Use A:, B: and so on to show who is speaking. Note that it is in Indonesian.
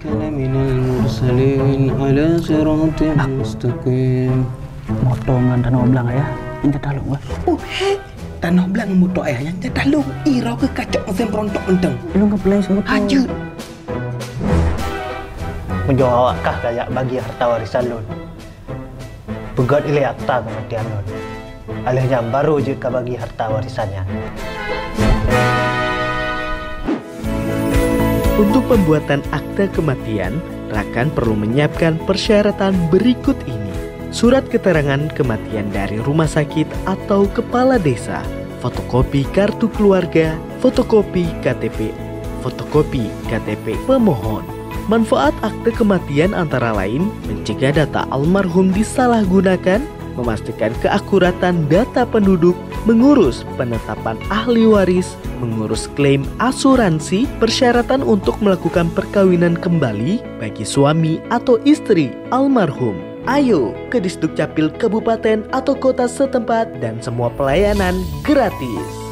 A: إنك لمن المرسلين على صراط مستقيم.
B: Motongan tanah oblang ya, ini taluk gua.
C: Oh he, tanah belang motor ayah yang jatah lu. Irau ke kacak mesin perontok menteng.
B: Lu ngeplay sebut.
C: Hajut.
D: Menjawab kah kayak bagi harta warisan lu? Pegat ilai akta kematian lu. Alihnya baru je ka bagi harta warisannya.
E: Untuk pembuatan akta kematian, Rakan perlu menyiapkan persyaratan berikut ini. Surat keterangan kematian dari rumah sakit atau kepala desa, fotokopi kartu keluarga, fotokopi KTP pemohon. Manfaat akte kematian antara lain mencegah data almarhum disalahgunakan, memastikan keakuratan data penduduk, mengurus penetapan ahli waris, mengurus klaim asuransi, persyaratan untuk melakukan perkawinan kembali bagi suami atau istri almarhum. Ayo ke Disduk Capil Kabupaten atau kota setempat dan semua pelayanan gratis.